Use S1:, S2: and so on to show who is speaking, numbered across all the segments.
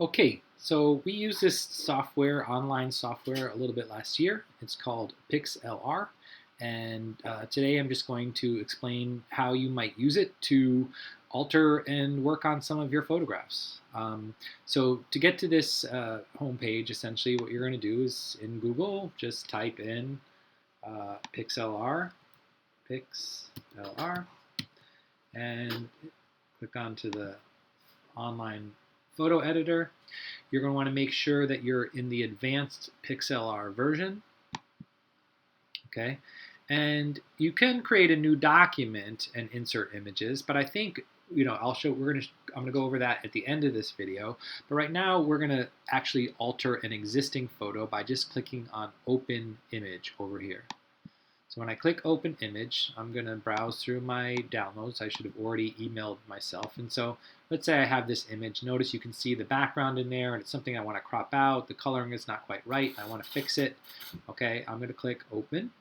S1: Okay, so we used this software, online software, a little bit last year. It's called Pixlr, and today I'm just going to explain how you might use it to alter and work on some of your photographs. So to get to this homepage, essentially what you're going to do is in Google, just type in Pixlr, Pixlr, and click onto the online photo editor. You're going to want to make sure that you're in the advanced Pixlr version, okay? And you can create a new document and insert images, but I think I'm going to go over that at the end of this video. But right now we're going to actually alter an existing photo by just clicking on Open Image over here. So when I click Open Image, I'm going to browse through my downloads. I should have already emailed myself. And so let's say I have this image. Notice you can see the background in there, and it's something I want to crop out. The coloring is not quite right. I want to fix it. Okay, I'm going to click Open.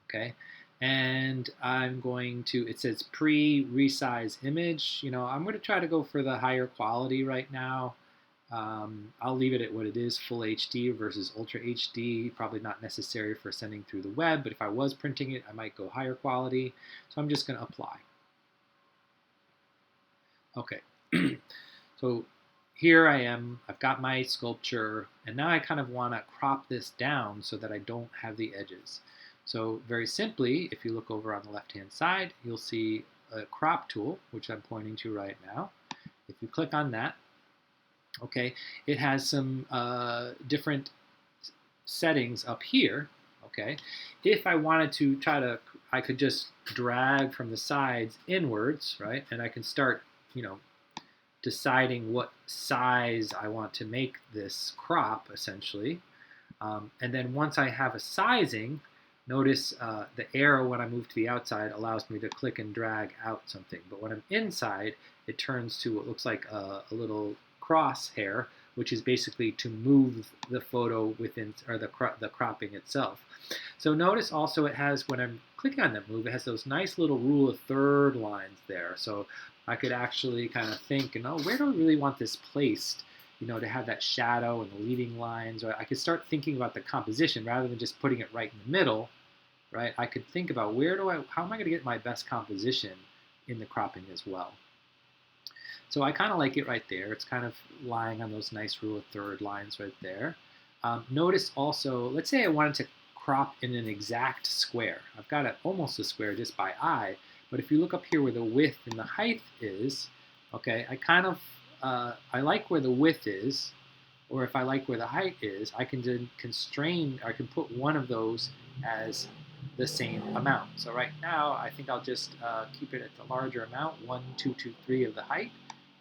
S1: Okay, and I'm going to, it says pre-resize image. I'm going to try to go for the higher quality right now. I'll leave it at what it is, full HD versus Ultra HD. Probably not necessary for sending through the web, but if I was printing it, I might go higher quality. So I'm just going to apply. Okay, so here I am. I've got my sculpture, and now I kind of want to crop this down so that I don't have the edges. So very simply, if you look over on the left-hand side, you'll see a crop tool, which I'm pointing to right now. If you click on that, okay, it has some different settings up here. Okay, if I wanted to I could just drag from the sides inwards, right? And I can start, deciding what size I want to make this crop, essentially. And then once I have a sizing, notice the arrow when I move to the outside allows me to click and drag out something. But when I'm inside, it turns to what looks like a little crosshair, which is basically to move the photo within, or the cropping itself. So notice also it has, when I'm clicking on that move, it has those nice little rule of third lines there. So I could actually kind of think, where do I really want this placed? To have that shadow and the leading lines, or I could start thinking about the composition rather than just putting it right in the middle, right? I could think about how am I going to get my best composition in the cropping as well. So I kind of like it right there. It's kind of lying on those nice rule of third lines right there. Notice also, let's say I wanted to crop in an exact square. I've got almost a square just by eye, but if you look up here where the width and the height is, okay, I like where the width is, or if I like where the height is, I can then I can put one of those as the same amount. So right now, I think I'll just keep it at the larger amount, 1, 2, 2, 3 of the height,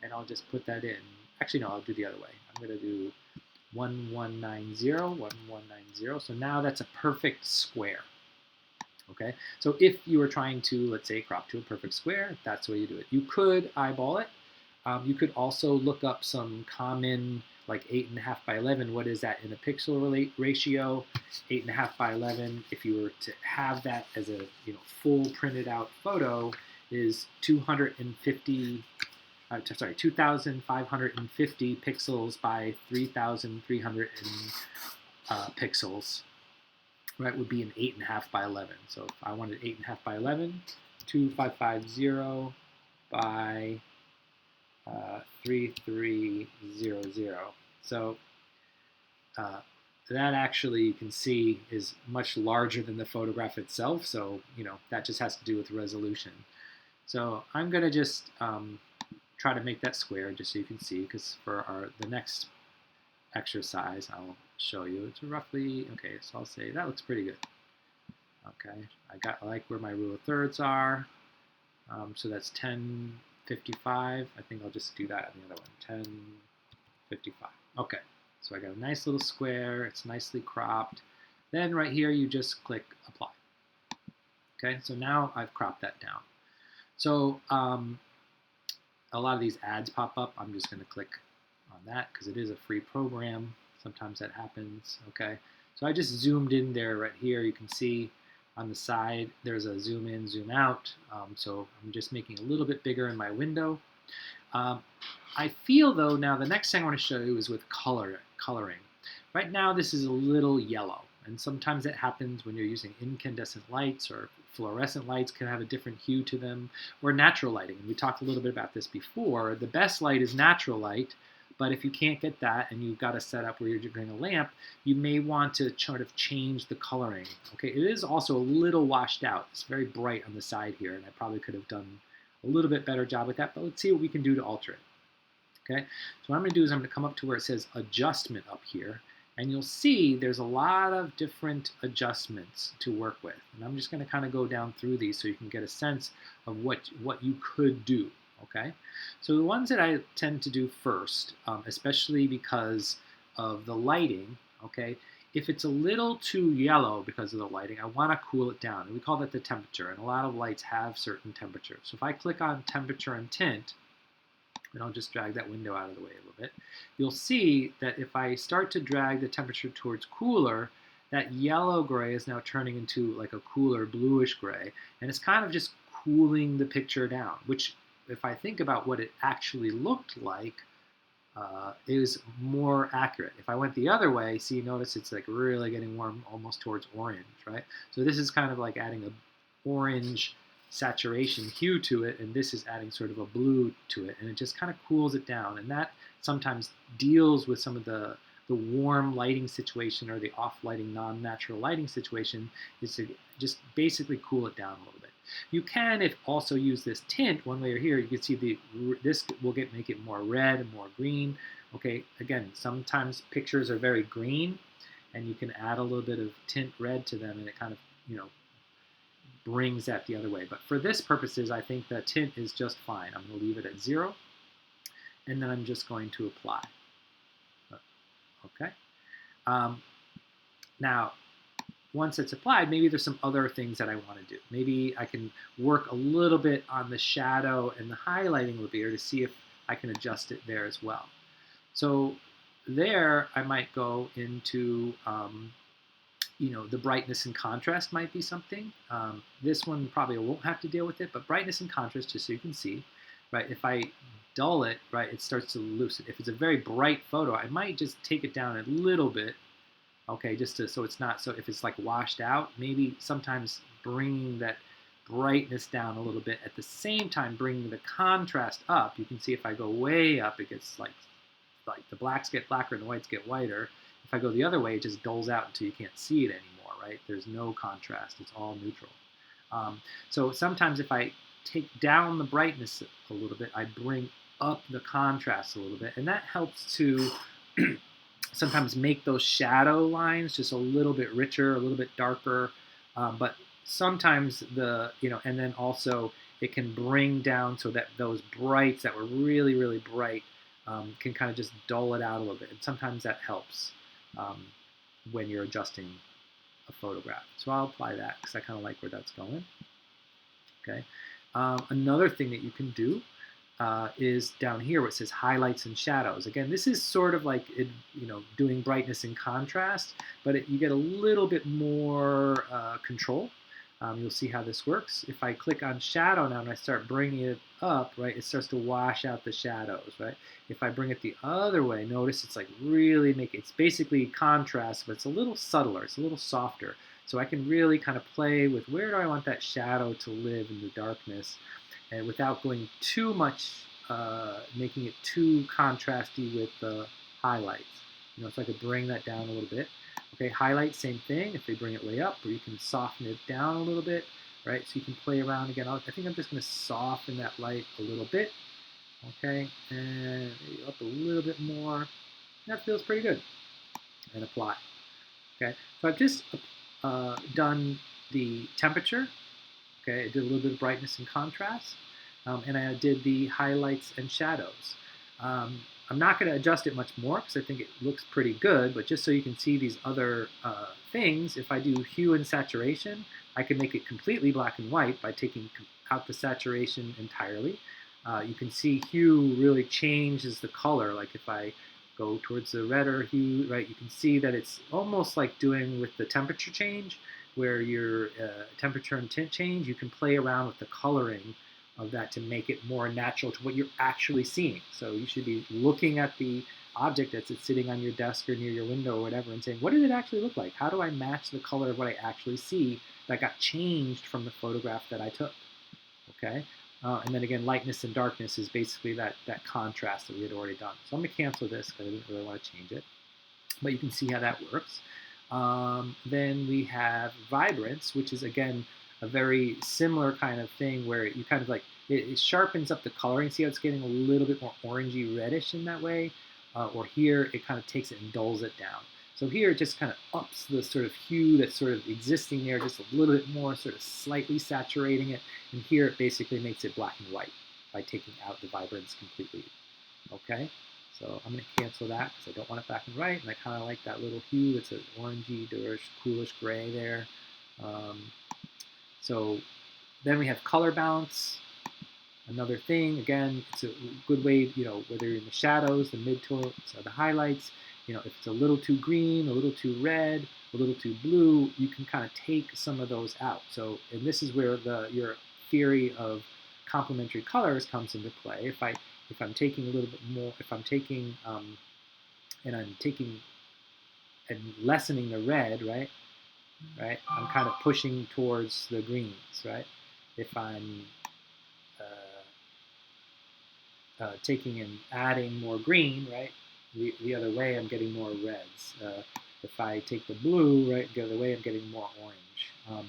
S1: and I'll just put that in. Actually, no, I'll do the other way. I'm going to do 1190, 1190. So now that's a perfect square. Okay, so if you were trying to, let's say, crop to a perfect square, that's the way you do it. You could eyeball it. You could also look up some common, like 8.5 by 11. What is that in a pixel ratio? 8.5 by 11. If you were to have that as a full printed out photo, is 250. 2,550 pixels by 3,300 pixels. Right, would be an 8.5 by 11. So if I wanted 8.5 by 11, 2,550 by 3,300. So that actually, you can see, is much larger than the photograph itself. So that just has to do with resolution. So I'm going to just try to make that square just so you can see, because for the next exercise I'll show you. It's roughly, okay, so I'll say that looks pretty good. Okay, I like where my rule of thirds are. So that's 1055. I think I'll just do that on the other one, 1055. Okay, so I got a nice little square. It's nicely cropped. Then right here, you just click apply. Okay, so now I've cropped that down. So a lot of these ads pop up. I'm just going to click on that because it is a free program. Sometimes that happens. Okay, so I just zoomed in there right here. You can see on the side there's a zoom in, zoom out. So I'm just making a little bit bigger in my window. Um, I feel though now the next thing I want to show you is with coloring. Right now this is a little yellow, and sometimes it happens when you're using incandescent lights, or fluorescent lights can have a different hue to them, or natural lighting. And we talked a little bit about this before. The best light is natural light, but if you can't get that and you've got a setup where you're doing a lamp, you may want to sort of change the coloring. Okay, it is also a little washed out. It's very bright on the side here, and I probably could have done a little bit better job with that, but let's see what we can do to alter it. Okay, so what I'm going to do is I'm going to come up to where it says adjustment up here, and you'll see there's a lot of different adjustments to work with. And I'm just going to kind of go down through these so you can get a sense of what you could do. Okay, so the ones that I tend to do first, especially because of the lighting, okay, if it's a little too yellow because of the lighting, I want to cool it down. And we call that the temperature, and a lot of lights have certain temperatures. So if I click on temperature and tint, and I'll just drag that window out of the way a little bit, you'll see that if I start to drag the temperature towards cooler, that yellow gray is now turning into like a cooler bluish gray, and it's kind of just cooling the picture down, which if I think about what it actually looked like, is more accurate. If I went the other way, see, notice it's like really getting warm almost towards orange, right? So this is kind of like adding a orange saturation hue to it, and this is adding sort of a blue to it, and it just kind of cools it down. And that sometimes deals with some of the warm lighting situation or the off lighting, non-natural lighting situation, is to just basically cool it down a little bit. You can also use this tint one way or here. You can see this will make it more red and more green. Okay, again, sometimes pictures are very green, and you can add a little bit of tint red to them, and it kind of, brings that the other way. But for this purposes, I think the tint is just fine. I'm going to leave it at 0, and then I'm just going to apply. Okay. Now, once it's applied, maybe there's some other things that I want to do. Maybe I can work a little bit on the shadow and the highlighting a little bit here to see if I can adjust it there as well. So there, I might go into, the brightness and contrast might be something. This one probably won't have to deal with it, but brightness and contrast, just so you can see, right? If I dull it, right, it starts to loosen. If it's a very bright photo, I might just take it down a little bit. Okay, so it's not, so if it's like washed out, maybe sometimes bringing that brightness down a little bit, at the same time bringing the contrast up. You can see if I go way up, it gets like the blacks get blacker and the whites get whiter. If I go the other way, it just dulls out until you can't see it anymore, right? There's no contrast, it's all neutral. So sometimes if I take down the brightness a little bit, I bring up the contrast a little bit, and that helps to sometimes make those shadow lines just a little bit richer, a little bit darker, but sometimes and then also it can bring down so that those brights that were really, really bright can kind of just dull it out a little bit, and sometimes that helps when you're adjusting a photograph. So I'll apply that because I kind of like where that's going. Okay. Another thing that you can do is down here where it says highlights and shadows. Again, this is sort of like doing brightness and contrast, but you get a little bit more control. You'll see how this works. If I click on shadow now and I start bringing it up, right, it starts to wash out the shadows, right? If I bring it the other way, notice it's like really it's basically contrast, but it's a little subtler, it's a little softer. So I can really kind of play with where do I want that shadow to live in the darkness, and without going too much, making it too contrasty with the highlights. So I could bring that down a little bit. Okay, highlight, same thing. If they bring it way up, or you can soften it down a little bit, right? So you can play around again. I think I'm just going to soften that light a little bit. Okay, and maybe up a little bit more. That feels pretty good. And apply. Okay, so I've just done the temperature. Okay, I did a little bit of brightness and contrast, and I did the highlights and shadows. I'm not going to adjust it much more because I think it looks pretty good, but just so you can see these other things, if I do hue and saturation, I can make it completely black and white by taking out the saturation entirely. You can see hue really changes the color. Like if I go towards the redder hue, right, you can see that it's almost like doing with the temperature change, where your temperature and tint change, you can play around with the coloring of that to make it more natural to what you're actually seeing. So you should be looking at the object that's sitting on your desk or near your window or whatever and saying, what did it actually look like? How do I match the color of what I actually see that got changed from the photograph that I took? Okay? And then again, lightness and darkness is basically that contrast that we had already done. So I'm going to cancel this because I didn't really want to change it. But you can see how that works. Then we have vibrance, which is, again, a very similar kind of thing where you kind of like, it sharpens up the coloring. See how it's getting a little bit more orangey reddish in that way? Or here, it kind of takes it and dulls it down. So here, it just kind of ups the sort of hue that's sort of existing there just a little bit more, sort of slightly saturating it. And here, it basically makes it black and white by taking out the vibrance completely. Okay? So I'm going to cancel that because I don't want it black and white, and I kind of like that little hue. It's an orangey, coolish gray there. So then we have color balance. Another thing, again, it's a good way, whether you're in the shadows, the midtones, or the highlights, if it's a little too green, a little too red, a little too blue, you can kind of take some of those out. So, and this is where your theory of complementary colors comes into play. If I'm taking a little bit more, if I'm taking, and I'm taking and lessening the red, right? I'm kind of pushing towards the greens, right? If I'm taking and adding more green, right? The other way, I'm getting more reds. If I take the blue, right, the other way, I'm getting more orange.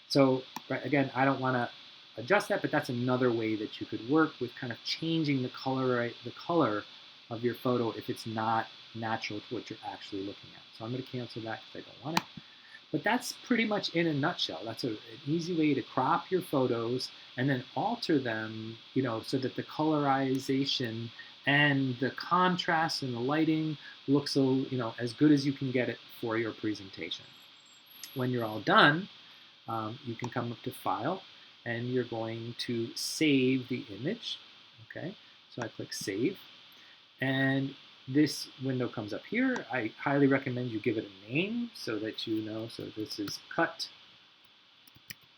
S1: So, right, again, I don't want to adjust that, but that's another way that you could work with kind of changing the color, right, the color of your photo if it's not natural to what you're actually looking at. So I'm going to cancel that because I don't want it. But that's pretty much in a nutshell. That's an easy way to crop your photos and then alter them, so that the colorization and the contrast and the lighting looks so, as good as you can get it for your presentation. When you're all done, you can come up to File, and you're going to save the image. Okay, so I click Save, and this window comes up here. I highly recommend you give it a name so that you know. So this is Cut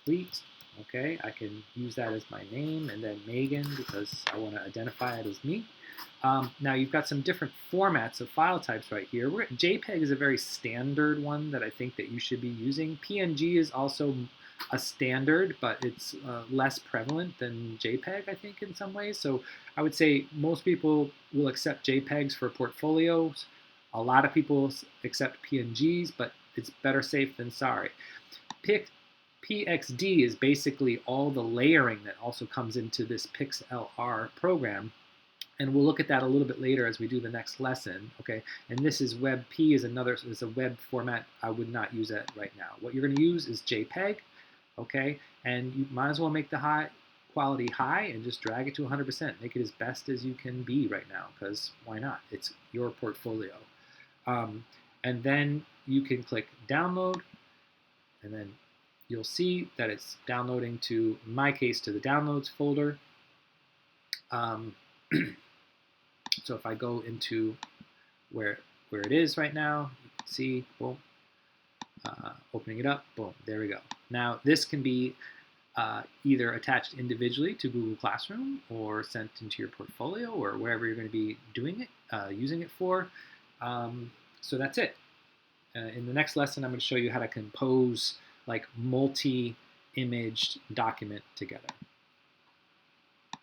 S1: Complete. Okay, I can use that as my name, and then Megan because I want to identify it as me. Now you've got some different formats of file types right here. JPEG is a very standard one that I think that you should be using. PNG is also a standard, but it's less prevalent than JPEG, I think, in some ways. So I would say most people will accept JPEGs for portfolios. A lot of people accept PNGs, but it's better safe than sorry. PXD is basically all the layering that also comes into this Pixlr program. And we'll look at that a little bit later as we do the next lesson, okay? And this is WebP is a web format. I would not use that right now. What you're going to use is JPEG, okay? And you might as well make the quality high and just drag it to 100%. Make it as best as you can be right now, because why not? It's your portfolio. And then you can click Download, and then you'll see that it's downloading to, in my case, to the Downloads folder. So if I go into where it is right now, you can see, boom, opening it up, boom, there we go. Now this can be either attached individually to Google Classroom or sent into your portfolio or wherever you're going to be doing it, using it for. So that's it. In the next lesson, I'm going to show you how to compose like multi-imaged document together.